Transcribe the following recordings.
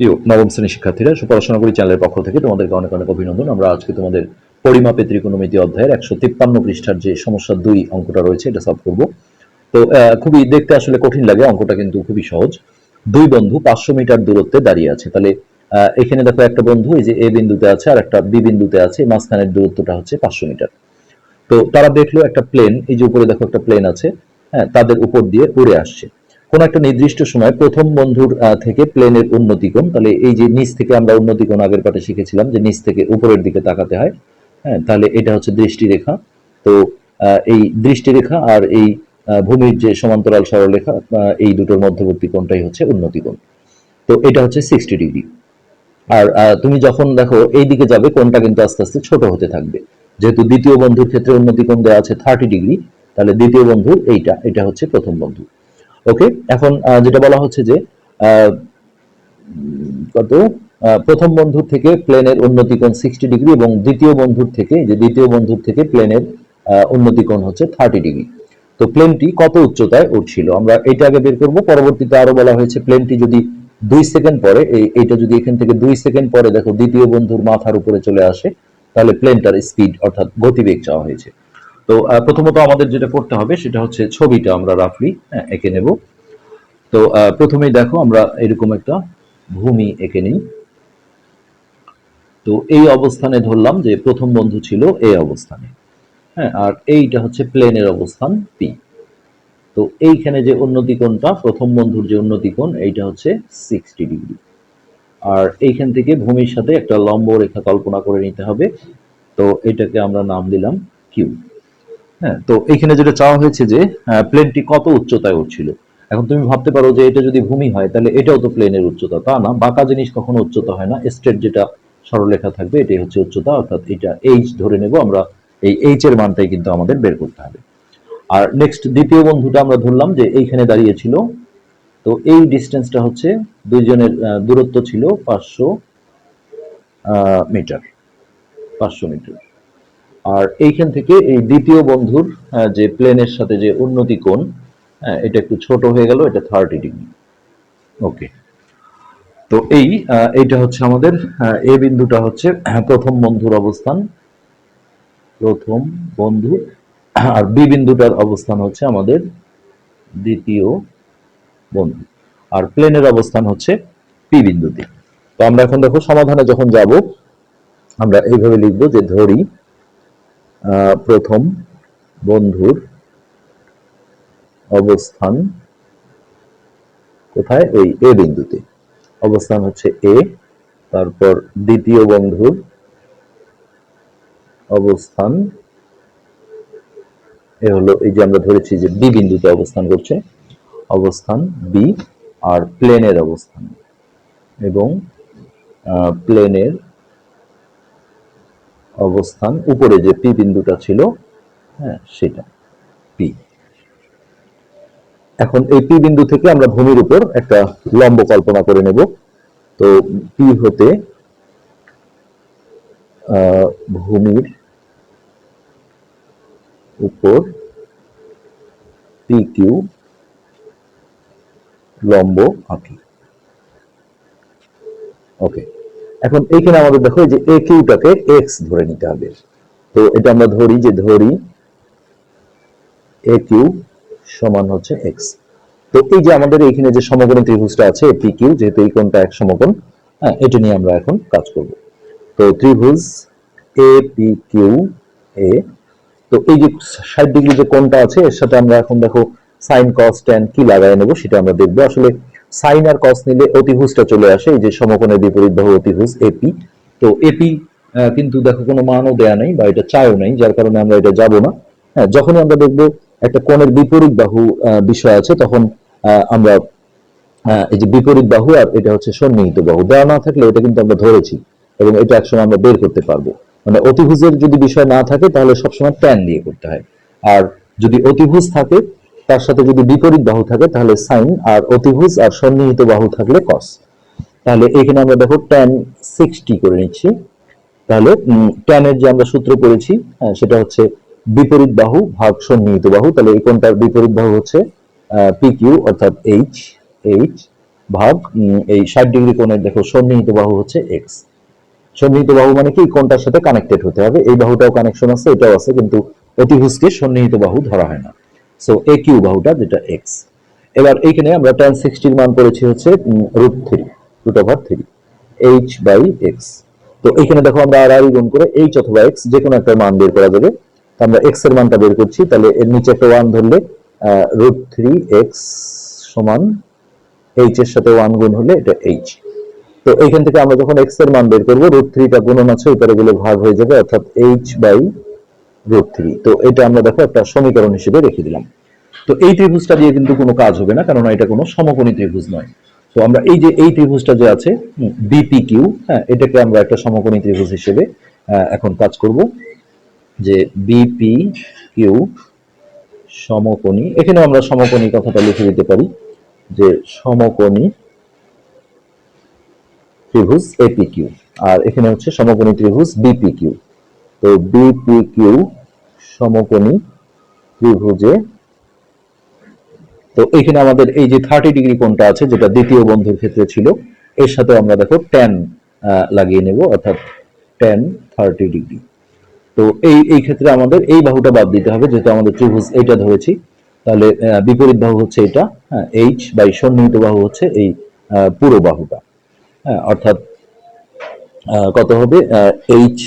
প্রিয় নবম শ্রেণীর শিক্ষার্থীরা, পড়াশোনা করি চ্যানেলের পক্ষ থেকে তোমাদেরকে অনেক অনেক অভিনন্দন। আমরা আজকে তোমাদের পরিমাপে ত্রিকোণমিতি অধ্যায়ের 153 পৃষ্ঠার যে সমস্যা 2 অঙ্কটা রয়েছে এটা সলভ করব। তো খুবই দেখতে আসলে কঠিন লাগে, অঙ্কটা কিন্তু খুবই সহজ। দুই বন্ধু 500 মিটার দূরত্বে দাঁড়িয়ে আছে। তাহলে এখানে দেখো একটা বন্ধু এই যে এ বিন্দুতে আছে আর একটা বি বিন্দুতে আছে, মাঝখানের দূরত্বটা হচ্ছে 500 মিটার। তো তারা দেখলো একটা প্লেন, এই যে উপরে দেখো একটা প্লেন আছে, হ্যাঁ, তাদের উপর দিয়ে উড়ে আসছে। কোন একটা নির্দিষ্ট সময় প্রথম বন্ধুর থেকে প্লেনের উন্নতিকোণ, তাহলে এই যে নিচ থেকে আমরা উন্নতিকোণ আগের পাঠে শিখেছিলাম যে নিচ থেকে উপরের দিকে তাকাতে হয়, হ্যাঁ, তাহলে এটা হচ্ছে দৃষ্টিরেখা। তো এই দৃষ্টিরেখা আর এই ভূমির যে সমান্তরাল সরলরেখা, এই দুটোর মধ্যবর্তী কোণটাই হচ্ছে উন্নতিকোণ। তো এটা হচ্ছে 60 ডিগ্রি। আর তুমি যখন দেখো এই দিকে যাবে কোণটা কিন্তু আস্তে আস্তে ছোট হতে থাকবে। যেহেতু দ্বিতীয় বন্ধুর ক্ষেত্রে উন্নতিকোণ দেওয়া আছে 30 ডিগ্রি, তাহলে দ্বিতীয় বন্ধুর এটা হচ্ছে প্রথম বন্ধু। ওকে, এখন যেটা বলা হচ্ছে যে আহ, কত প্রথম বন্ধুর থেকে প্লেনের উন্নতিকোণ 60 ডিগ্রি এবং দ্বিতীয় বন্ধুর থেকে প্লেনের উন্নতিকোণ হচ্ছে 30 ডিগ্রি। তো প্লেনটি কত উচ্চতায় উঠছিল আমরা এটা আগে বের করব। পরবর্তীতে আরো বলা হয়েছে প্লেনটি যদি 2 সেকেন্ড পরে এইটা যদি এখান থেকে 2 সেকেন্ড পরে দেখো দ্বিতীয় বন্ধুর মাথার উপরে চলে আসে, তাহলে প্লেনটার স্পিড অর্থাৎ গতিবেগ চাওয়া হয়েছে। তো প্রথমত আমাদের যেটা করতে হবে সেটা হচ্ছে ছবিটা আমরা রাফলি এঁকে নেব। তো প্রথমেই দেখো আমরা এরকম একটা ভূমি এঁকে নিই। তো এই অবস্থানে ধরলাম যে প্রথম বন্ধু ছিল এই অবস্থানে, হ্যাঁ, আর এইটা হচ্ছে প্লেনের অবস্থান পি। তো এইখানে যে উন্নতিকোণটা, প্রথম বন্ধুর যে উন্নতিকোণ এইটা হচ্ছে 60 ডিগ্রি। আর এইখান থেকে ভূমির সাথে একটা লম্ব রেখা কল্পনা করে নিতে হবে। তো এটাকে আমরা নাম দিলাম কিউ। হ্যাঁ, তো এইখানে যেটা চাওয়া হয়েছে যে প্লেনটি কত উচ্চতায় উঠছিল। এখন তুমি ভাবতে পারো যে এটা যদি ভূমি হয় তাহলে এটাও তো প্লেনের উচ্চতা। তা না, বাঁকা জিনিস কখনো উচ্চতা হয় না, স্ট্রেট যেটা সরলরেখা থাকবে এটাই হচ্ছে উচ্চতা, অর্থাৎ এটা এইচ ধরে নেব আমরা। এই এইচ এর মানটাই কিন্তু আমাদের বের করতে হবে। আর নেক্সট দ্বিতীয় বন্ধুটা আমরা ধরলাম যে এইখানে দাঁড়িয়েছিল। তো এই ডিস্টেন্সটা হচ্ছে দুইজনের দূরত্ব ছিল 500 মিটার। 500 মিটার। আর এইখান থেকে এই দ্বিতীয় বন্ধুর যে প্লেনের সাথে যে উন্নতি কোণ, এটা একটু ছোট হয়ে গেল, এটা 30 ডিগ্রি। ওকে, তো এইটা হচ্ছে আমাদের এ বিন্দুটা হচ্ছে প্রথম বন্ধুর অবস্থান, প্রথম বন্ধু। আর বি বিন্দুটার অবস্থান হচ্ছে আমাদের দ্বিতীয় বন্ধু। আর প্লেনের অবস্থান হচ্ছে পি বিন্দুতে। তো আমরা এখন দেখো সমাধানে যখন যাব আমরা এইভাবে লিখবো যে ধরি প্রথম বন্ধুর অবস্থান কোথায়, ওই এ বিন্দুতে। অবস্থান হচ্ছে এ, তারপর দ্বিতীয় বন্ধুর অবস্থান এ হলো এই যে আমরা ধরেছি যে বি বিন্দুতে অবস্থান করছে, অবস্থান বি। আর প্লেনের অবস্থান এবং প্লেনের অবস্থান উপরে যে পি বিন্দুটা ছিল, হ্যাঁ, সেটা পি। এখন এই পি বিন্দু থেকে আমরা ভূমির উপর একটা লম্ব কল্পনা করে নেব। তো পি হতে ভূমির উপর পি কিউ লম্ব আঁকি। ওকে, এখন এইখানে আমাদের দেখো যে এ কিউটাকে এক্স ধরে নিতে হবে। তো এটা আমরা ধরি এ কিউ সমান হচ্ছে এক্স। তো এই যে আমাদের এইখানে যে সমকোণী ত্রিভুজটা আছে পি কিউ, যেহেতু এই কোণটা এক সমকোণ, হ্যাঁ, এটা নিয়ে আমরা এখন কাজ করব। তো ত্রিভুজ এ পি কিউ এ, তো এই যে 60 ডিগ্রি যে কোণটা আছে এর সাথে আমরা এখন দেখো সাইন কস ট্যান কি লাগাই নেব সেটা আমরা দেখবো। আসলে সাইন আর কস নিলে অতিভুজটা চলে আসে, এই যে সমকোণের বিপরীত বাহু অতিভুজ এপি। তো এপি কিন্তু দেখো কোনো মানও দেয়া নেই বা এটা চায়ও নাই, যার কারণে আমরা এটা যাব না। হ্যাঁ, যখনই আমরা দেখবো একটা কোণের বিপরীত বাহু বিষয় আছে তখন আমরা এই যে বিপরীত বাহু আর এটা হচ্ছে সন্নিহিত বাহু দেওয়া না থাকলে এটা কিন্তু আমরা ধরেছি এবং এটা একসময় আমরা বের করতে পারবো। মানে অতিভুজের যদি বিষয় না থাকে তাহলে সবসময় ট্যান দিয়ে করতে হয়। আর যদি অতিভুজ থাকে তার সাথে যদি বিপরীত বাহু থাকে তাহলে সাইন, আর অতিভুজ আর সন্নিহিত বাহু থাকলে কস। তাহলে এখানে আমরা দেখো ট্যান 60 করে নিচ্ছি। তাহলে ট্যানের যে আমরা সূত্র করেছি, সেটা হচ্ছে বিপরীত বাহু ভাগ সন্নিহিত বাহু। তাহলে এই কোণটার বিপরীত বাহু হচ্ছে পি কিউ অর্থাৎ এইচ। ভাগ এই 60° কোণের দেখো সন্নিহিত বাহু হচ্ছে এক্স। সন্নিহিত বাহু মানে কি কোনটার সাথে কানেক্টেড হতে হবে, এই বাহুটাও কানেকশন আছে, এটাও আছে, কিন্তু অতিভুজকে সন্নিহিত বাহু ধরা হয় না। সো এ কিউ বাহুটা যেটা এক্স। এবার এইখানে আমরা tan 60 মান করেছি হচ্ছে √3 এইচ বাই এক্স। তো এইখানে দেখো আমরা আর গুণ করে এইচ অথবা এক্স যে কোনো একটা মান বের করা যাবে। তো আমরা এক্স এর মানটা বের করছি, তাহলে এর নিচে একটা 1 ধরলে √3x সমান এইচ এর সাথে 1 গুণ হলে এটা এইচ। তো এইখান থেকে আমরা যখন এক্স এর মান বের করবো √3টা গুণন আছে উপরে গেলে ভাগ হয়ে যাবে, অর্থাৎ এইচ বাই √3। তো এটা আমরা দেখো একটা সমীকরণ হিসেবে রেখে দিলাম। তো এই ত্রিভুজটা দিয়ে কিন্তু কোনো কাজ হবে না, কারণ এটা কোনো সমকোণী ত্রিভুজ নয়। তো আমরা এই যে এই ত্রিভুজটা যে আছে বিপি কিউ, হ্যাঁ, এটাকে আমরা একটা সমকোণী ত্রিভুজ হিসেবে এখন কাজ করব, যে বিপি কিউ সমকোণী। এখানে আমরা সমকোণী কথাটা লিখে দিতে পারি যে সমকোণী ত্রিভুজ এপি কিউ, আর এখানে হচ্ছে সমকোণী ত্রিভুজ বিপি কিউ। তো বিপি কিউ সমকোণী ত্রিভুজে, তো এখানে আমাদের এই যে 30° কোণটা আছে যেটা দ্বিতীয় বন্ধুর ক্ষেত্রে ছিল, এর সাথে আমরা দেখো tan লাগিয়ে নেব, অর্থাৎ tan 30°। তো এই ক্ষেত্রে আমাদের এই বাহুটা বাদ দিতে হবে, যেহেতু আমাদের ত্রিভুজ এইটা ধরেছি, তাহলে বিপরীত বাহু হচ্ছে এটা, হ্যাঁ, এইচ বাই সন্নিহিত বাহু হচ্ছে এই পুরো বাহুটা, হ্যাঁ, অর্থাৎ কত হবে এইচ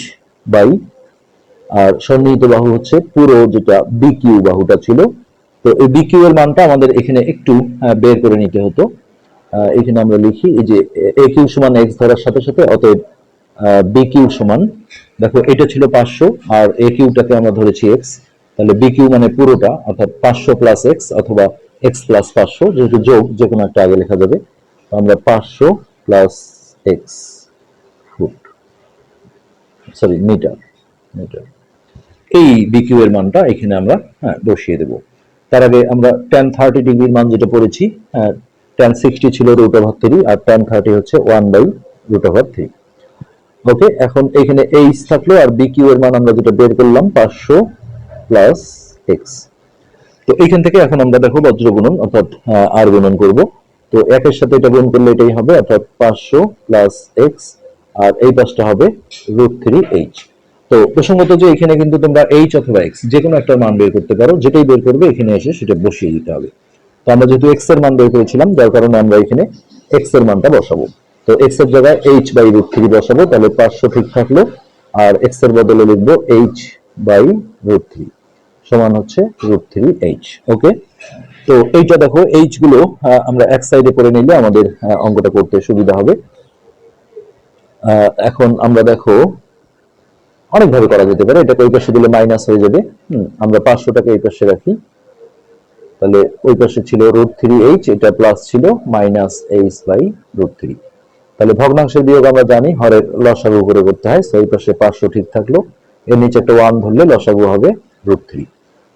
বাই, আর সন্নিহিত বাহু হচ্ছে পুরো যেটা বিকিউ বাহুটা ছিল। তো এই বিকিউ এর মানটা আমাদের এখানে একটু বের করে নিতে হতো। এখানে আমরা লিখি এই যে এ কিউ সমান এক্স ধরার সাথে সাথে, অতএব বিকিউ সমান, দেখো এটা ছিল 500 আর এ কিউটাকে আমরা ধরেছি এক্স, তাহলে বিকিউ মানে পুরোটা, অর্থাৎ 500 প্লাস এক্স অথবা এক্স প্লাস 500, যেহেতু যোগ যে কোনো একটা আগে লেখা যাবে। তো আমরা 500 plus x foot, sorry metre, metre, এই বিকিউ এর মানটা এখানে আমরা বসিয়ে দেব। তার আগে আমরা tan 30° মান যেটা পড়েছি, tan 60 ছিল √3 আর tan 30 হচ্ছে 1/√3। ওকে, এখন এখানে এইচ থাকলো আর বিকিউ এর মান আমরা যেটা বের করলাম 500 প্লাস এক্স। তো এইখান থেকে এখন আমরা দেখো বজ্র গুণন, অর্থাৎ আর গুণন করব। তো একের সাথে এটা গুণ করলে এটাই হবে, অর্থাৎ 500 প্লাস এক্স, আর এই পাশটা হবে √3h। তো প্রসঙ্গত যে এখানে কিন্তু তোমরা এইচ অথবা এক্স যে কোনো একটা মান বের করতে পারো, যেটাই বের করবে এখানে এসে সেটা বসিয়ে দিতে হবে। তো আমরা যেহেতু এক্স এর মান বের করেছিলাম, যার কারণে আমরা এখানে এক্স এর মানটা বসাবো। তো এক্স এর জায়গায় এইচ বাই √3 বসাবো, তাহলে 500 ঠিক থাকলো, আর এক্স এর বদলে লিখবো এইচ বাই √3 সমান হচ্ছে √3h। ওকে, তো এইটা দেখো এইচ গুলো আমরা এক সাইডে করে নিলে আমাদের অঙ্কটা করতে সুবিধা হবে। এখন আমরা দেখো অনেকভাবে করা যেতে পারে, এটাকে ওই পাশে দিলে মাইনাস হয়ে যাবে। আমরা 500টাকে এই পাশে রাখি, তাহলে ওই পাশে ছিল √3h, এটা প্লাস ছিল -h/√3। তাহলে ভগ্নাংশের বিয়োগ আমরা জানি হরের লসাগু করে করতে হয়, তো এই পাশে 500 ঠিক থাকলো, এর নিচে একটা 1 ধরলে লসাগু হবে √3।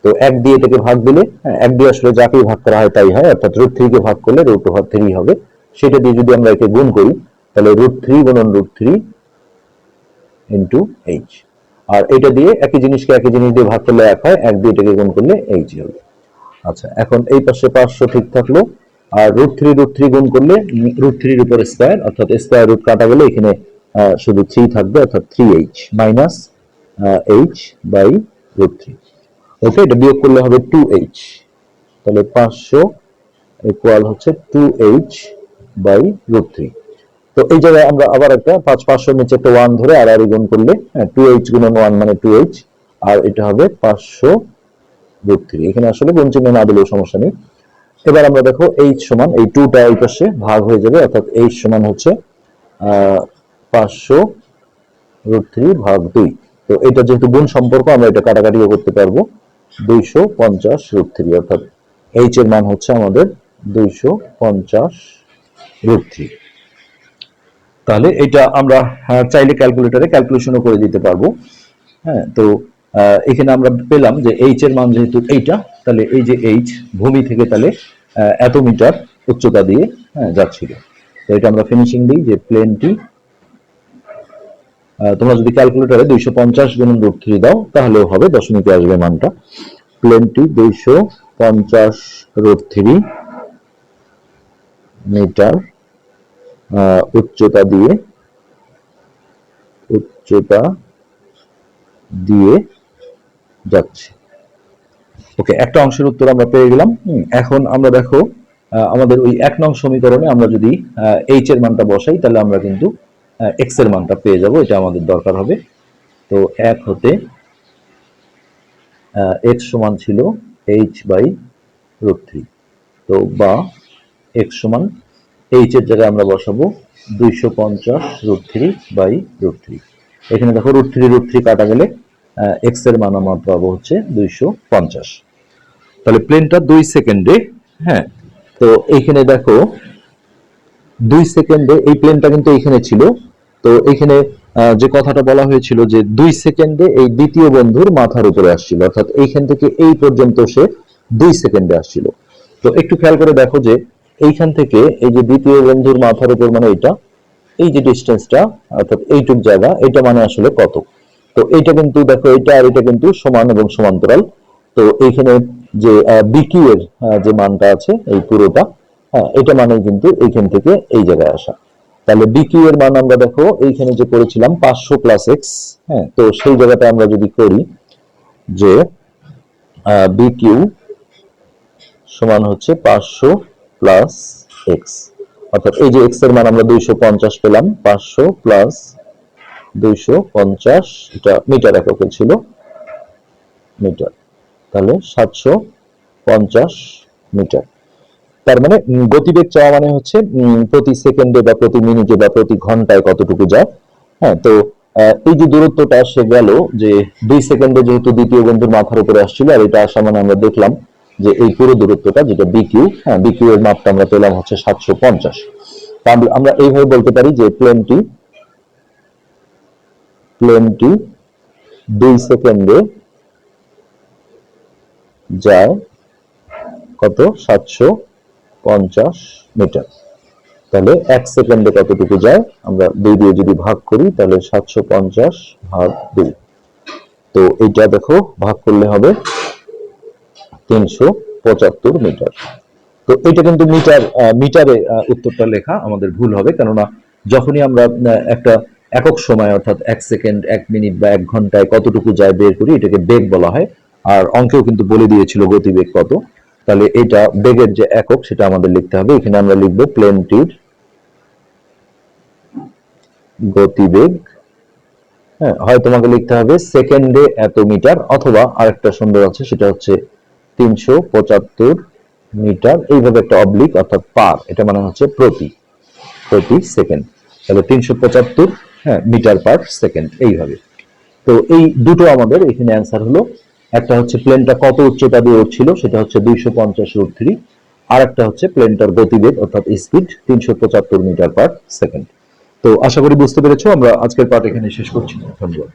তো 1 দিয়ে এটাকে ভাগ দিলে, 1 দিয়ে আসলে যাকেই ভাগ করা হয় তাই হয়, অর্থাৎ √3 কে ভাগ করলে √3 হবে। সেটা দিয়ে যদি আমরা একে গুণ করি, তাহলে √3 গুণন √3 ইন্টু h, আর এটা দিয়ে একই জিনিসকে একই জিনিস দিয়ে ভাগ করলে 1 হয়, 1 দিয়ে এটাকে গুণ করলে h হবে। আচ্ছা, এখন এই পাশে 500 ঠিক থাকলো, আর √3 গুণ করলে √3 এর উপর স্কয়ার, অর্থাৎ স্কয়ার রুট কাটা গেলে এখানে শুধু 3 থাকবে, অর্থাৎ 3h মাইনাস h/√3। ওকে, এটা বিয়োগ করলে হবে 2h, তাহলে 500 ইকুয়াল হচ্ছে 2h/√3। তো এই জায়গায় আমরা আবার একটা 500 নিচে একটা 1 ধরে আর গুণ করলে 2h গুণন 1 মানে 2h, আর এটা হবে 500√3। এখানে আসলে গুণ চিহ্ন না দিলেও সমস্যা নেই। এবার আমরা দেখো h সমান এই 2টা এই পাশে ভাগ হয়ে যাবে, অর্থাৎ h সমান হচ্ছে 500√3 ভাগ 2। তো এটা যেহেতু গুণ সম্পর্ক, আমরা এটা কাটাকাটিও করতে পারবো, 250√3, অর্থাৎ h এর মান হচ্ছে আমাদের 250√3। তাহলে এটা আমরা চাইলে ক্যালকুলেটরে ক্যালকুলেশনও করে দিতে পারবো। হ্যাঁ, তো এখানে আমরা পেলাম যে এইচ এর মান যেহেতু এইটা, তাহলে এই যে এইচ ভূমি থেকে তাহলে এত মিটার উচ্চতা দিয়ে যাচ্ছিল। তো এটা আমরা ফিনিশিং দিই যে প্লেনটি, তোমরা যদি ক্যালকুলেটরে 250 গুণন √3 দাও তাহলেও হবে, দশমিকে আসবে মানটা। প্লেনটি 250√3 মিটার উচ্চতা দিয়ে উচ্চতা দিয়ে যাচ্ছে। ওকে, একটা অংশের উত্তর আমরা পেয়ে গেলাম। এখন আমরা দেখো আমাদের ওই 1 নং সমীকরণে আমরা যদি h এর মানটা বসাই তাহলে আমরা কিন্তু x এর মানটা পেয়ে যাব, এটা আমাদের দরকার হবে। তো 1 হতে x সমান ছিল h/√3। তো বা x সমান h এর জায়গায় আমরা বসাবো 250√3/√3। এখানে দেখো √3 কাটা গেলে x এর মান আমরা পাবো হচ্ছে 250। তাহলে প্লেনটা 2 সেকেন্ডে, হ্যাঁ, তো এইখানে দেখো 2 সেকেন্ডে এই প্লেনটা কিন্তু এইখানে ছিল। তো এইখানে যে কথাটা বলা হয়েছিল যে 2 সেকেন্ডে এই দ্বিতীয় বন্ধুর মাথার উপরে আসছিল, অর্থাৎ এইখান থেকে এই পর্যন্ত সে 2 সেকেন্ডে আসছিল। তো একটু খেয়াল করে দেখো যে এইখান থেকে এই যে দ্বিতীয় বন্ধুর মাথার উপর মানে এটা, এই যে ডিস্টেন্সটা অর্থাৎ এইটুক জায়গা, এটা মানে আসলে কত। তো এইটা কিন্তু দেখো এটা আর এটা কিন্তু সমান এবং সমান্তরাল। তো এইখানে যে বিকিউ এর যে মানটা আছে এই পুরোটা, হ্যাঁ, এটা মানে কিন্তু এইখান থেকে এই জায়গায় আসা। তাহলে বিকিউ এর মান আমরা দেখো এইখানে যে করেছিলাম 500 প্লাস এক্স, হ্যাঁ, তো সেই জায়গাটা আমরা যদি করি যে বিকিউ সমান হচ্ছে 500 প্লাস এক্স, অর্থাৎ এই যে এক্স এর মান আমরা 250 পেলাম, 500 প্লাস 250, এটা মিটার এককে ছিল, মিটার, তাহলে 750 মিটার। তার মানে গতিবেগ চাওয়া মানে হচ্ছে প্রতি সেকেন্ডে বা প্রতি মিনিটে বা প্রতি ঘন্টায় কতটুকু যায়। হ্যাঁ, তো এই যে দূরত্বটা সে গেল যে 2 সেকেন্ডে যেহেতু দ্বিতীয় বন্ধুর মাথার উপরে আসছিল, আর এটা আসা মানে আমরা দেখলাম যে এই পুরো দূরত্বটা যেটা বিকিউ, হ্যাঁ, বিকিউ এর মাপটা আমরা পেলাম হচ্ছে 750। তাহলে আমরা এইভাবে বলতে পারি যে প্লেনটি 2 সেকেন্ডে যায় কত, 750 মিটার। তাহলে 1 সেকেন্ডে কতটুকু যায়, আমরা 2 দিয়ে যদি ভাগ করি তাহলে 750 ভাগ 2। তো এইটা দেখো ভাগ করলে হবে 375 মিটার। তো এটা কিন্তু মিটারে উত্তরটা লেখা আমাদের ভুল হবে, কেননা যখনই আমরা একটা একক সময় অর্থাৎ 1 সেকেন্ড, 1 মিনিট বা 1 ঘন্টায় কতটুকু যায় বের করি, এটাকে বেগ বলা হয়। আর অঙ্কেও কিন্তু বলে দিয়েছিল গতিবেগ কত। তাহলে এটা বেগের যে একক সেটা আমাদের লিখতে হবে। এখানে আমরা লিখবো প্লেনটির গতিবেগ, হ্যাঁ, হয় তোমাকে লিখতে হবে সেকেন্ডে এত মিটার, অথবা আরেকটা সুন্দর আছে সেটা হচ্ছে 375 মিটার, এইভাবে একটা অবলিক অর্থাৎ পার, এটা মানে হচ্ছে প্রতি সেকেন্ড। তাহলে 375, হ্যাঁ, মিটার পার সেকেন্ড, এইভাবে। তো এই দুটো আমাদের এখানে অ্যান্সার হলো। একটা হচ্ছে প্লেনটা কত উচ্চতা দিয়ে উঠছিল সেটা হচ্ছে 250√3, আর একটা হচ্ছে প্লেনটার গতিবেগ অর্থাৎ স্পিড 375 মিটার পার সেকেন্ড। তো আশা করি বুঝতে পেরেছো। আমরা আজকের পার্ট এখানে শেষ করছি। ধন্যবাদ।